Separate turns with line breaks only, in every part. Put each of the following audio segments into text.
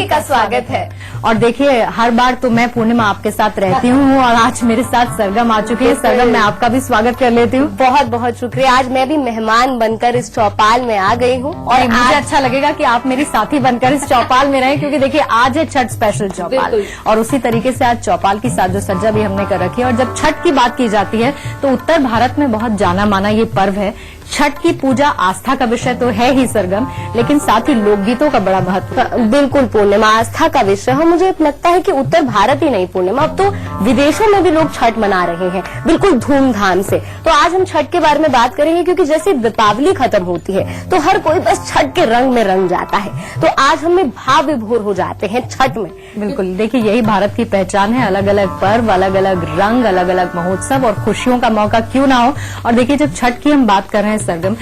सभी का स्वागत है।
और देखिए, हर बार तो मैं पूर्णिमा आपके साथ रहती हूँ और आज मेरे साथ सरगम आ चुकी है। सरगम, मैं आपका भी स्वागत कर लेती हूँ।
बहुत बहुत शुक्रिया। आज मैं भी मेहमान बनकर इस चौपाल में आ गई हूँ
और मुझे अच्छा लगेगा कि आप मेरी साथी बनकर इस चौपाल में रहें, क्योंकि देखिए आज है छठ स्पेशल चौपाल और उसी तरीके से आज चौपाल की साजो सज्जा भी हमने कर रखी है। और जब छठ की बात की जाती है तो उत्तर भारत में बहुत जाना माना ये पर्व है। छठ की पूजा आस्था का विषय तो है ही सरगम, लेकिन साथ ही लोकगीतों का बड़ा महत्व।
बिल्कुल पूर्णिमा, आस्था का विषय है। मुझे लगता है कि उत्तर भारत ही नहीं पूर्णिमा, अब तो विदेशों में भी लोग छठ मना रहे हैं बिल्कुल धूमधाम से। तो आज हम छठ के बारे में बात करेंगे, क्योंकि जैसे दीपावली खत्म होती है तो हर कोई बस छठ के रंग में रंग जाता है। तो आज हम भाव विभोर हो जाते हैं छठ में।
बिल्कुल, देखिए यही भारत की पहचान है। अलग अलग पर्व, अलग अलग रंग, अलग अलग महोत्सव और खुशियों का मौका क्यों ना हो। और देखिए, जब छठ की हम बात कर रहे हैं सरगम,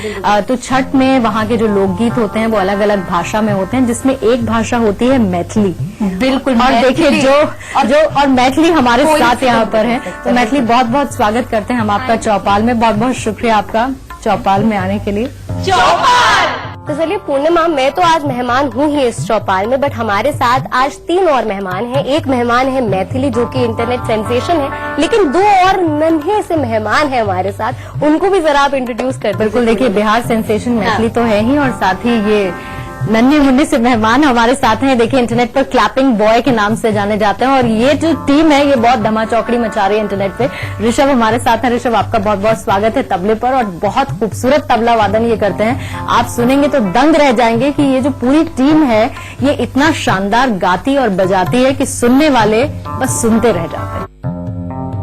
तो छठ में वहाँ के जो लोकगीत होते हैं वो अलग अलग भाषा में होते हैं, जिसमें एक भाषा होती है मैथिली।
बिल्कुल।
और देखिए जो मैथिली हमारे साथ यहाँ पर है, तो मैथिली बहुत बहुत स्वागत करते हैं हम आपका चौपाल में। बहुत बहुत शुक्रिया आपका चौपाल में आने के लिए।
चौपाल। तो चलिए पूर्णिमा, मैं तो आज मेहमान हूँ ही इस चौपाल में, बट हमारे साथ आज 3 और मेहमान हैं। एक मेहमान है मैथिली, जो कि इंटरनेट सेंसेशन है, लेकिन 2 और नन्हे से मेहमान हैं हमारे साथ। उनको भी जरा आप इंट्रोड्यूस कर।
बिल्कुल, देखिए बिहार सेंसेशन मैथिली तो है ही, और साथ ही ये नन्हे मुन्ने से मेहमान हमारे साथ हैं। देखिए, इंटरनेट पर क्लैपिंग बॉय के नाम से जाने जाते हैं और ये जो टीम है ये बहुत धमाचौकड़ी मचा रही है इंटरनेट पे। ऋषभ हमारे साथ है। ऋषभ, आपका बहुत बहुत स्वागत है तबले पर, और बहुत खूबसूरत तबला वादन ये करते हैं। आप सुनेंगे तो दंग रह जाएंगे कि ये जो पूरी टीम है ये इतना शानदार गाती और बजाती है कि सुनने वाले बस सुनते रह जाते हैं।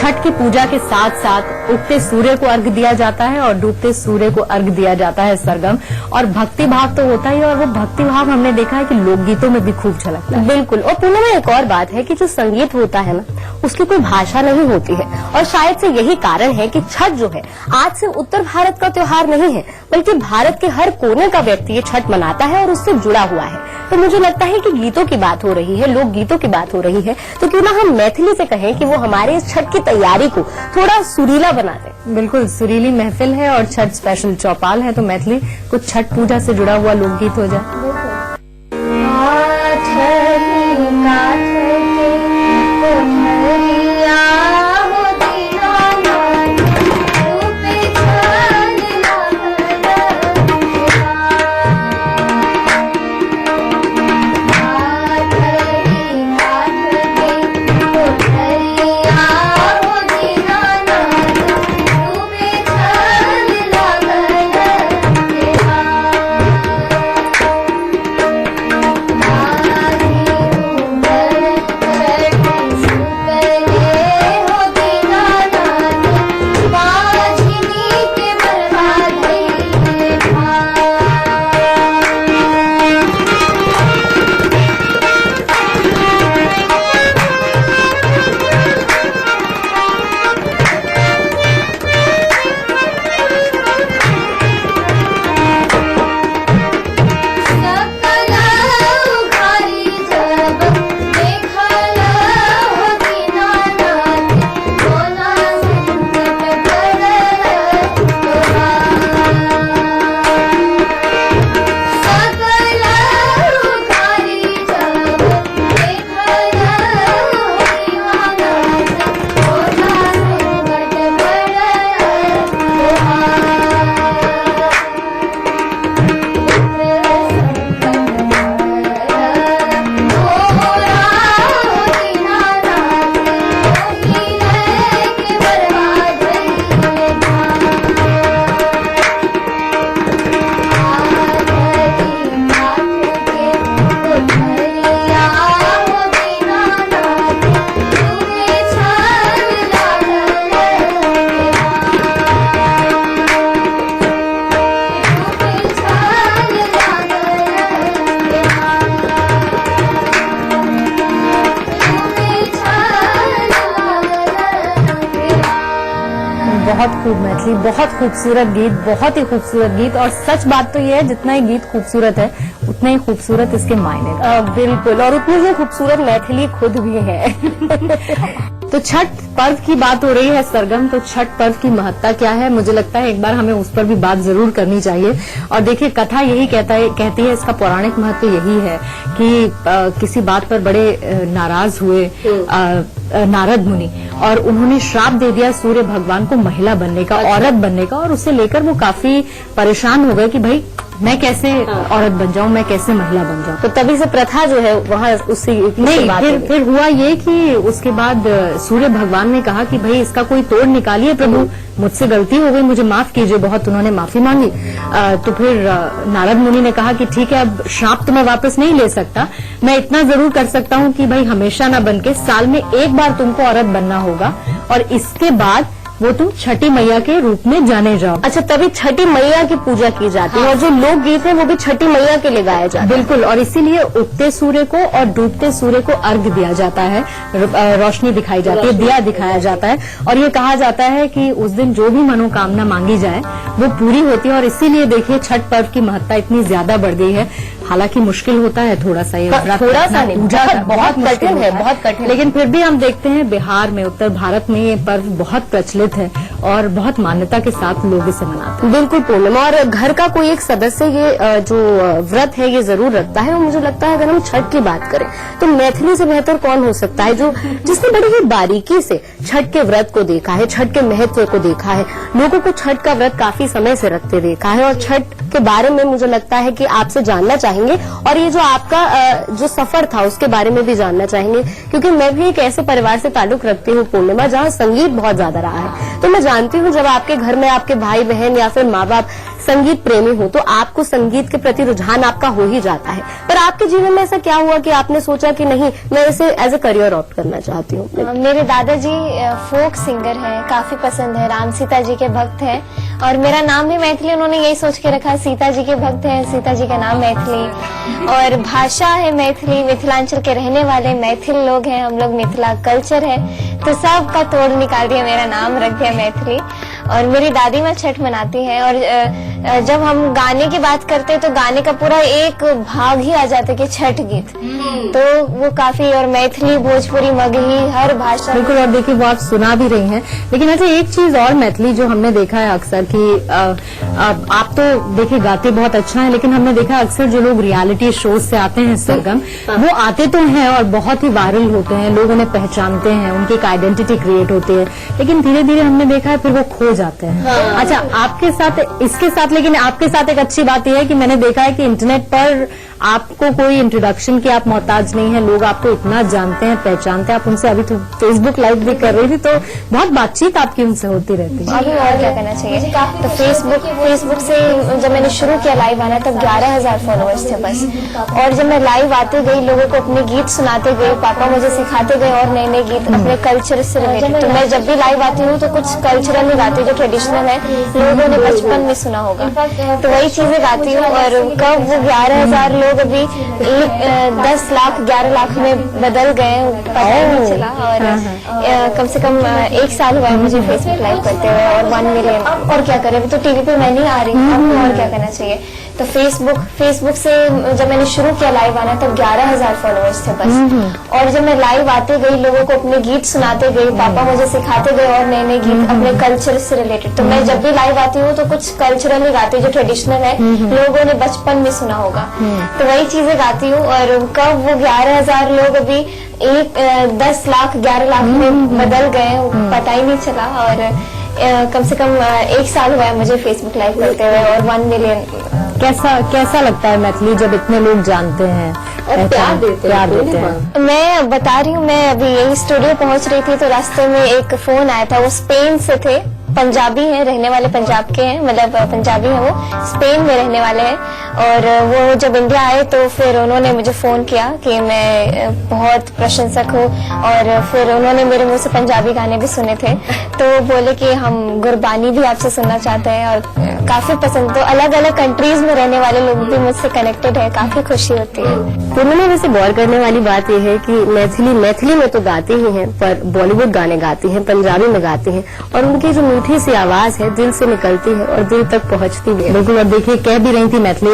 छठ की पूजा के साथ साथ उगते सूर्य को अर्घ दिया जाता है और डूबते सूर्य को अर्घ दिया जाता है सरगम। और भक्ति भाव तो होता ही, और वो भक्ति भाव हमने देखा है कि लोकगीतों में भी खूब झलकता है।
बिल्कुल। और पुणे में एक और बात है कि जो संगीत होता है ना, उसकी कोई भाषा नहीं होती है। और शायद से यही कारण है कि छठ जो है आज से उत्तर भारत का त्योहार नहीं है, बल्कि भारत के हर कोने का व्यक्ति ये छठ मनाता है और उससे जुड़ा हुआ है। तो मुझे लगता है कि गीतों की बात हो रही है, लोक गीतों की बात हो रही है, तो क्यों ना हम मैथिली से कहें कि वो हमारे इस छठ की तैयारी को थोड़ा सुरीला बना दे।
बिल्कुल, सुरीली महफिल है और छठ स्पेशल चौपाल है, तो मैथिली कुछ छठ पूजा से जुड़ा हुआ लोकगीत हो जाए। बहुत खूब मैथिली, बहुत खूबसूरत गीत, बहुत ही खूबसूरत गीत। और सच बात तो ये है, जितना ही गीत खूबसूरत है उतने ही खूबसूरत इसके मायने।
बिल्कुल, और उतनी ही खूबसूरत मैथिली खुद भी है।
तो छठ पर्व की बात हो रही है सरगम, तो छठ पर्व की महत्ता क्या है, मुझे लगता है एक बार हमें उस पर भी बात जरूर करनी चाहिए। और देखिए कथा यही कहती है, इसका पौराणिक महत्व यही है कि किसी बात पर बड़े नाराज हुए नारद मुनि, और उन्होंने श्राप दे दिया सूर्य भगवान को महिला बनने का, औरत बनने का, और उसे लेकर वो काफी परेशान हो गए कि भाई मैं कैसे औरत बन जाऊं, मैं कैसे महिला बन जाऊं।
तो तभी से प्रथा जो है वहाँ उसी
नहीं, फिर हुआ ये कि उसके बाद सूर्य भगवान ने कहा कि भाई इसका कोई तोड़ निकालिए प्रभु, मुझसे गलती हो गई, मुझे माफ कीजिए। बहुत उन्होंने माफी मांगी। तो फिर नारद मुनि ने कहा कि ठीक है, अब श्राप तो मैं वापस नहीं ले सकता, मैं इतना जरूर कर सकता हूँ कि भाई हमेशा ना बनके साल में एक बार तुमको औरत बनना होगा, और इसके बाद वो तुम छठी मैया के रूप में जाने जाओ।
अच्छा, तभी छठी मैया की पूजा की जाती है। और जो लोकगीत है वो भी छठी मैया के लिए गाया जाता है।
बिल्कुल, और इसीलिए उगते सूर्य को और डूबते सूर्य को अर्घ दिया जाता है, रोशनी दिखाई जाती है, दिया दिखाया जाता है, और ये कहा जाता है कि उस दिन जो भी मनोकामना मांगी जाए वो पूरी होती है। और इसीलिए देखिए छठ पर्व की महत्ता इतनी ज्यादा बढ़ गई है। हालांकि मुश्किल होता है थोड़ा सा, ये
थोड़ा सा नहीं, बहुत कठिन है, बहुत कठिन,
लेकिन फिर भी हम देखते हैं बिहार में, उत्तर भारत में ये पर्व बहुत प्रचलित है और बहुत मान्यता के साथ लोग इसे मनाते हैं।
बिल्कुल पूर्णिमा, और घर का कोई एक सदस्य ये जो व्रत है ये जरूर रखता है। और मुझे लगता है अगर हम छठ की बात करें तो मैथिली से बेहतर कौन हो सकता है जो जिसने बड़ी ही बारीकी से छठ के व्रत को देखा है, छठ के महत्व को देखा है, लोगों को छठ का व्रत काफी समय से रखते देखा है, और छठ के बारे में मुझे लगता है कि आपसे जानना चाहेंगे, और ये जो आपका जो सफर था उसके बारे में भी जानना चाहेंगे, क्योंकि मैं भी एक ऐसे परिवार से ताल्लुक रखती हूँ पूर्णिमा जहाँ संगीत बहुत ज्यादा रहा है। तो मैं जानती हूँ जब आपके घर में आपके भाई बहन या फिर माँ बाप संगीत प्रेमी हो तो आपको संगीत के प्रति रुझान आपका हो ही जाता है। पर आपके जीवन में ऐसा क्या हुआ कि आपने सोचा कि नहीं, मैं इसे एज ए करियर ऑप्ट करना चाहती हूँ?
मेरे दादाजी फोक सिंगर हैं, काफी पसंद है, राम सीता जी के भक्त हैं, और मेरा नाम भी मैथिली उन्होंने यही सोच के रखा, सीता जी के भक्त हैं, सीता जी का नाम मैथिली, और भाषा है मैथिली, मिथिलांचल के रहने वाले मैथिल लोग हैं हम लोग, मिथिला कल्चर है, तो सब का तोड़ निकाल दिया, मेरा नाम रख दिया मैथिली। और मेरी दादी माँ छठ मनाती है, और जब हम गाने की बात करते हैं तो गाने का पूरा एक भाग ही आ जाता है कि छठ गीत, तो वो काफी, और मैथिली, भोजपुरी, मगही, हर भाषा।
बिल्कुल, और देखिए वो आप सुना भी रही हैं। लेकिन अच्छा एक चीज और मैथिली जो हमने देखा है अक्सर कि आप तो देखिए गाते बहुत अच्छा है, लेकिन हमने देखा अक्सर जो लोग रियलिटी शोज से आते हैं सरगम, वो आते तो हैं और बहुत ही वायरल होते हैं, लोग उन्हें पहचानते हैं, उनकी एक आइडेंटिटी क्रिएट होती है, लेकिन धीरे धीरे हमने देखा है फिर वो खो जाते हैं। अच्छा, आपके साथ इसके साथ, लेकिन आपके साथ एक अच्छी बात यह है कि मैंने देखा है कि इंटरनेट पर आपको कोई इंट्रोडक्शन की आप मोहताज नहीं है, लोग आपको इतना जानते हैं, पहचानते हैं। आप उनसे अभी तो फेसबुक लाइव भी कर रही थी, तो बहुत बातचीत आपकी उनसे होती रहती है।
अभी और क्या करना चाहिए। तो फेसबुक से जब मैंने शुरू किया लाइव आना तब 11,000 फॉलोअर्स थे बस, और जब मैं लाइव आते गई, लोगों को अपने गीत सुनाते गए, पापा मुझे सिखाते गए और नए नए गीत अपने कल्चर से रिलेटेड। तो मैं जब भी लाइव आती हूँ तो कुछ कल्चरल ही गाती हूँ, जो ट्रेडिशनल है, लोगों ने बचपन में सुना होगा, तो वही चीजें गाती हूँ। और कब वो 11,000 लोग अभी 10 लाख 11 लाख में बदल गए पता ही नहीं चला। और कम से कम 1 साल हुआ है मुझे फेसबुक लाइव करते हुए, और 1 मिलियन। और क्या करें, तो टीवी पे मैं नहीं आ रही, आपको और क्या करना चाहिए। तो फेसबुक से जब मैंने शुरू किया लाइव आना तब 11,000 फॉलोअर्स थे बस, और जब मैं लाइव आते गई, लोगों को अपने गीत सुनाते गई, पापा मुझे सिखाते गए और नए नए गीत अपने कल्चर से रिलेटेड। तो मैं जब भी लाइव आती हूँ तो कुछ कल्चरल ही गाती हूँ, जो ट्रेडिशनल है, लोगों ने बचपन में सुना होगा, तो वही चीजें गाती हूँ। और कब वो 11,000 लोग अभी 10 लाख 11 लाख में बदल गए पता ही नहीं चला। और कम से कम 1 साल हुआ है मुझे फेसबुक लाइव करते हुए, और 1 मिलियन।
कैसा लगता है मैथिली जब इतने लोग जानते हैं और प्यार देते हैं?
मैं बता रही हूँ, मैं अभी यही स्टूडियो पहुंच रही थी तो रास्ते में एक फोन आया था, वो स्पेन से थे, पंजाबी हैं, रहने वाले पंजाब के हैं, मतलब पंजाबी हैं, वो स्पेन में रहने वाले हैं। और वो जब इंडिया आए तो फिर उन्होंने मुझे फोन किया कि मैं बहुत प्रशंसक हूँ, और फिर उन्होंने मेरे मुंह से पंजाबी गाने भी सुने थे, तो बोले कि हम गुरबानी भी आपसे सुनना चाहते हैं, और काफी पसंद। तो अलग अलग कंट्रीज में रहने वाले लोग भी मुझसे कनेक्टेड है, काफी खुशी होती है।
पूर्णिमा, वैसे गौर करने वाली बात यह है कि मैथिली में तो गाती ही हैं, पर बॉलीवुड गाने गाती हैं, पंजाबी में गाती हैं, और उनकी जो मीठी सी आवाज है दिल से निकलती है और दिल तक पहुंचती भी है।
बिल्कुल। अब देखिए, कह भी रही थी मैथिली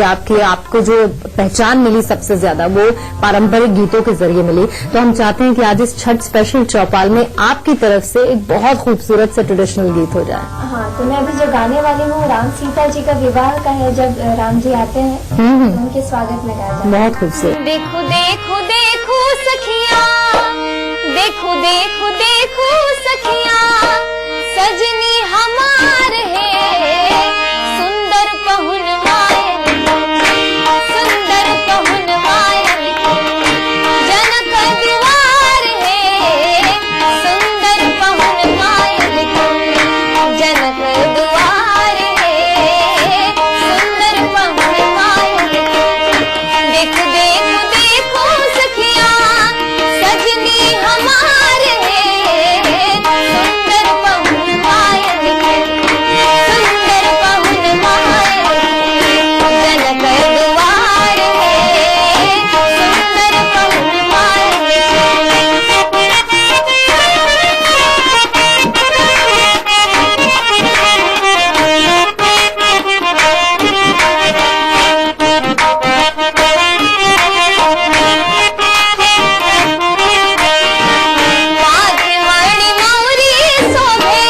आपको जो पहचान मिली सबसे ज्यादा वो पारंपरिक गीतों के जरिए मिली। तो हम चाहते हैं कि आज इस छठ स्पेशल चौपाल में आपकी तरफ से एक बहुत खूबसूरत से ट्रेडिशनल गीत हो जाए।
हाँ, तो मैं अभी जो गाने वाली हूँ राम सीता जी का विवाह का है। जब राम जी आते हैं तो उनके स्वागत में गाया जाए।
बहुत खूबसूरत।
देखो देखो देखो सखिया, देखो देखो देखो सखिया, सजनी हमार है सुंदर पहुन मायल, सुंदर पहुन मायल, जनक द्वार है सुंदर पहुन मायल, जनक द्वार है सुंदर पहुन मायल। देखो देखो देखो सखिया, सजनी हमार है सुंदर पहुन मायल, सुंदर पहुन मायल, जनक द्वार है सुंदर पहुन मायल। माथे मणि मौरी शोभे,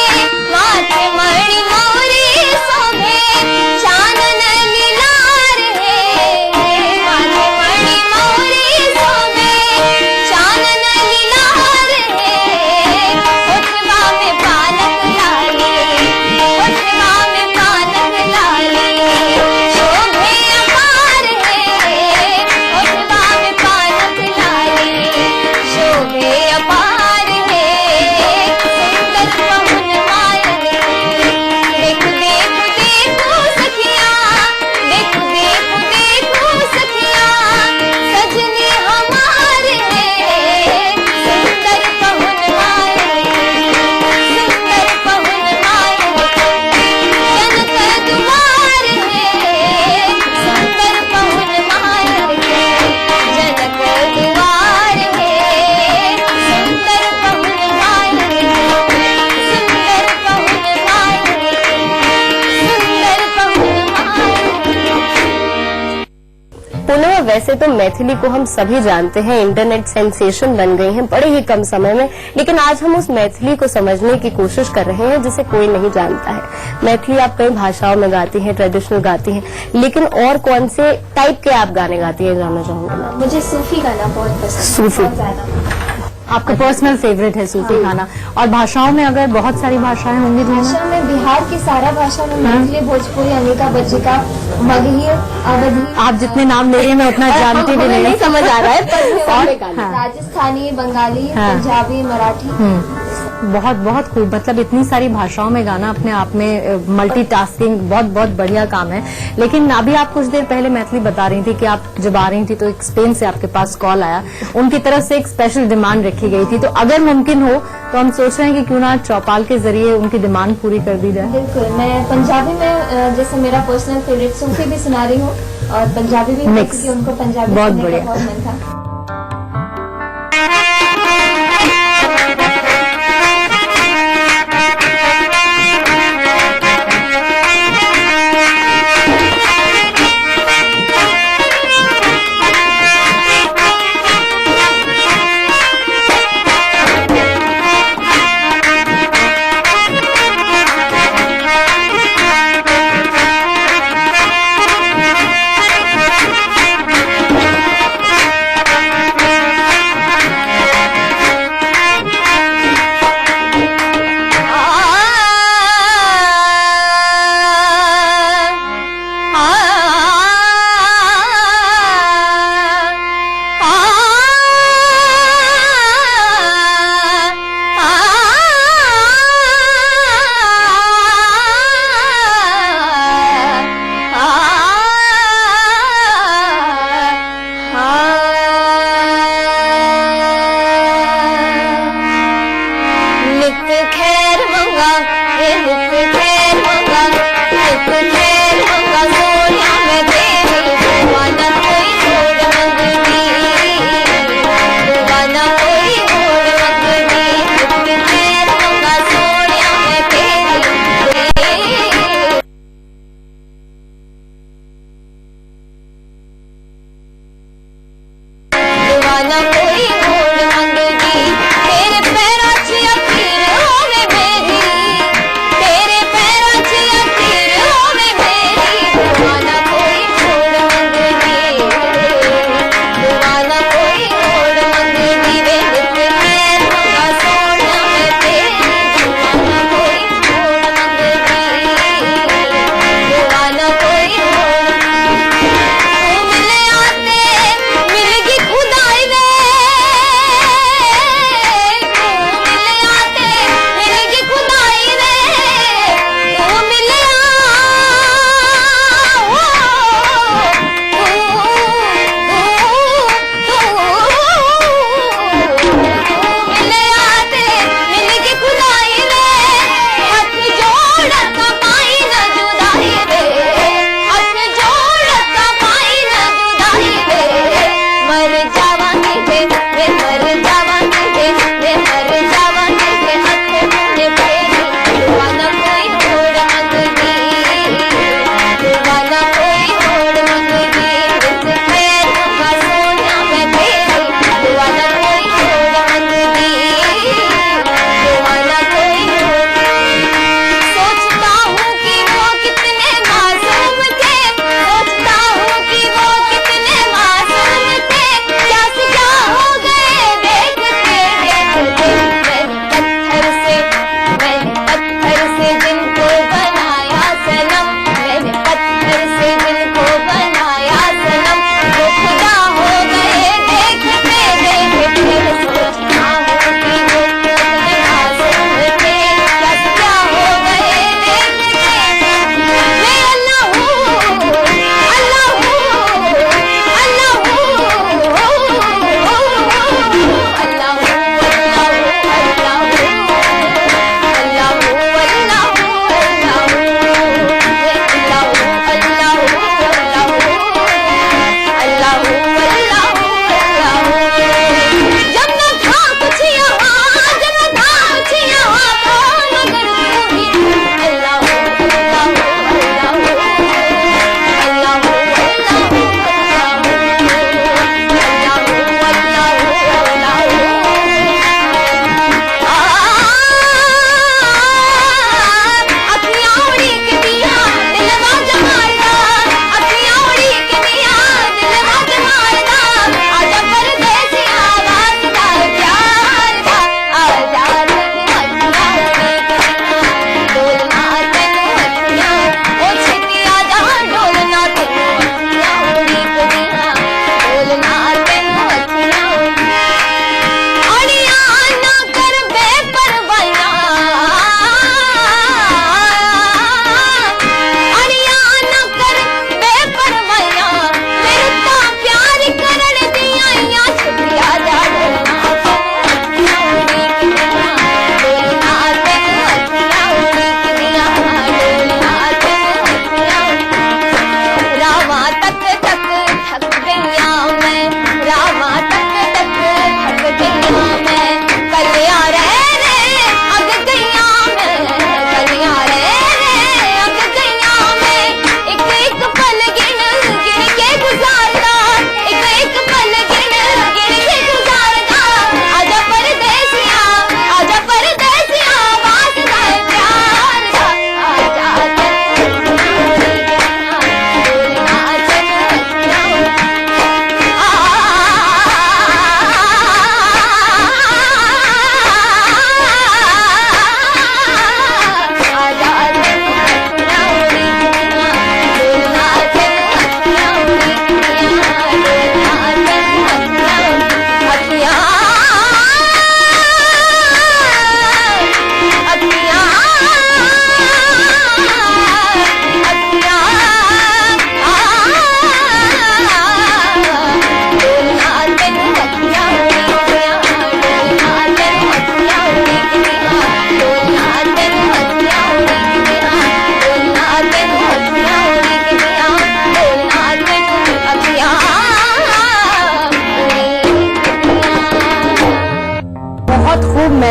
माथे मणि मौरी शोभे, चानन लीलार है, माथे मणि मौरी शोभे, चानन लीलार है, ओठवा में पानक लाली, ओठवा में पानक लाली, शोभे अपार है, ओठवा में पानक लाली, शोभे अपार है सुंदर पहुन मायल। देखो देखो देखो सखिया, देखो देखो देखो सखिया, सजनी हमार है सुंदर पहुन मायल, सुंदर पहुन मायल, जनक द्वार है सुंदर पहुन मायल, जनक द्वार है सुंदर पहुन मायल, सुंदर पहुन मायल, सुंदर पहुन मायल।
पूर्णिमा, वैसे तो मैथिली को हम सभी जानते हैं, इंटरनेट सेंसेशन बन गई हैं बड़े ही कम समय में, लेकिन आज हम उस मैथिली को समझने की कोशिश कर रहे हैं जिसे कोई नहीं जानता है। मैथिली आप कई भाषाओं में गाती हैं, ट्रेडिशनल गाती हैं, लेकिन और कौन से टाइप के आप गाने गाती हैं जानना चाहूंगी मैं।
मुझे सूफी गाना बहुत पसंद है,
सूफी।
बहुत ज्यादा।
आपका पर्सनल फेवरेट है सूफी खाना। और भाषाओं में अगर बहुत सारी भाषाएं होंगी तो
भाषा में बिहार की सारा भाषा में मैथिली, भोजपुरी, अनिका, बज्जिका, मगही, अवधी।
आप जितने नाम ले रही हैं मैं उतना जानती भी नहीं।
समझ आ रहा है पर
राजस्थानी, बंगाली,
हाँ।
पंजाबी, मराठी।
बहुत बहुत खूब। मतलब इतनी सारी भाषाओं में गाना अपने आप में मल्टीटास्किंग बहुत बहुत बढ़िया काम है। लेकिन अभी आप कुछ देर पहले मैथिली बता रही थी कि आप जब आ रही थी तो एक स्पेन से आपके पास कॉल आया, उनकी तरफ से एक स्पेशल डिमांड रखी गई थी। तो अगर मुमकिन हो तो हम सोच रहे हैं कि क्यों ना चौपाल के जरिए उनकी डिमांड पूरी कर दी जाए।
बिल्कुल, मैं पंजाबी में जैसे मेरा पर्सनल फेवरेट सूफी भी सुना रही हूँ और पंजाबी भी,
Mix।
क्योंकि उनको पंजाबी
बहुत
सुनने का
बढ़िया।
बहुत मन था।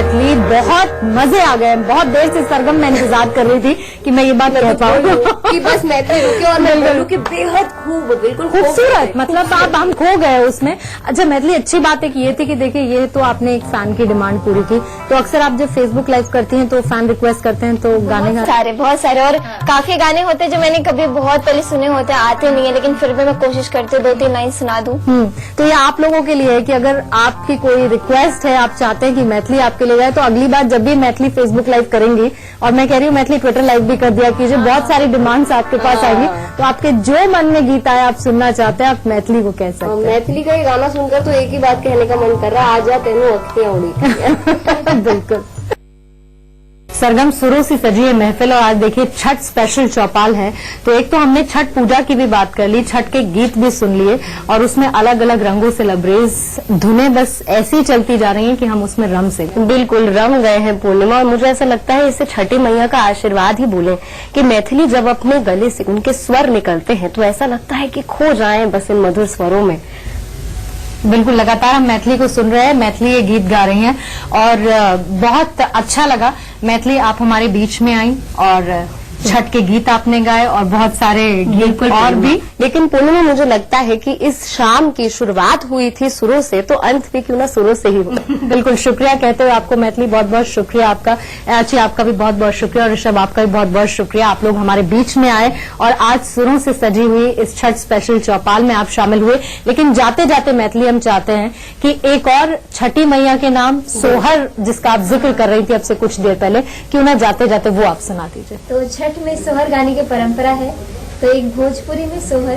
मैथिली, बहुत मजे आ गए। बहुत देर से सरगम मैं इंतजार कर रही थी कि मैं ये बात कह पाऊँ
कि बस मैथिली रुके और मैं बोलूं कि बेहद खूब, बिल्कुल
खूबसूरत, मतलब आप हम खो गए उसमें। अच्छा मैथिली, अच्छी बात एक ये थी कि देखिए ये तो आपने एक फैन की डिमांड पूरी की, तो अक्सर आप जब फेसबुक लाइव करती हैं तो फैन रिक्वेस्ट करते हैं तो गाने
बहुत सारे और काफी गाने होते हैं जो मैंने कभी बहुत पहले सुने होते हैं, आते नहीं है, लेकिन फिर भी मैं कोशिश करती हूँ 2-3 लाइन सुना दूं।
तो ये आप लोगों के लिए है कि अगर आपकी कोई रिक्वेस्ट है, आप चाहते हैं कि मैथिली आपके लिए गाए, तो अगली बार जब भी मैथिली फेसबुक लाइव करेंगी, और मैं कह रही हूँ मैथिली ट्विटर लाइव भी कर दिया कीजिए, बहुत सारी डिमांड्स आपके पास आएंगी, तो आपके जो मन में गीत आए, आप सुनना चाहते हैं, आप मैथिली को कह सकते हैं।
मैथिली का ये गाना सुनकर तो एक ही बात कहने का मन कर रहा है, आजा तेनू अखियां उड़ी।
बिल्कुल। सरगम, सुरों से सजी है महफिल और आज देखिए छठ स्पेशल चौपाल है। तो एक तो हमने छठ पूजा की भी बात कर ली, छठ के गीत भी सुन लिए और उसमें अलग अलग रंगों से लबरेज धुनें बस ऐसी ही चलती जा रही हैं कि हम उसमें रम से
बिल्कुल रम गए हैं पूर्णिमा। और मुझे ऐसा लगता है इसे छठी मैया का आशीर्वाद ही बोले कि मैथिली जब अपने गले से उनके स्वर निकलते हैं तो ऐसा लगता है कि खो जाएं बस इन मधुर स्वरों में।
बिल्कुल, लगातार हम मैथिली को सुन रहे हैं, मैथिली ये गीत गा रही हैं और बहुत अच्छा लगा। मैथिली, आप हमारे बीच में आई और छठ के गीत आपने गाए और बहुत सारे गीत और भी।
लेकिन पूर्णिमा, मुझे लगता है कि इस शाम की शुरुआत हुई थी सुरों से, तो अंत भी क्यों ना सुरों से ही हो।
बिल्कुल, शुक्रिया कहते हुए आपको मैथिली, बहुत बहुत शुक्रिया आपका। अच्छी, आपका भी बहुत बहुत शुक्रिया और ऋषभ आपका भी बहुत बहुत शुक्रिया। आप लोग हमारे बीच में आए और आज सुरों से सजी हुई इस छठ स्पेशल चौपाल में आप शामिल हुए। लेकिन जाते जाते मैथिली, हम चाहते हैं कि एक और छठी मैया के नाम सोहर, जिसका आप जिक्र कर रही थी अब से कुछ देर पहले, क्यों ना जाते जाते वो आप सुना दीजिए।
तो छठ में सोहर गाने की परंपरा है, तो एक भोजपुरी में सोहर।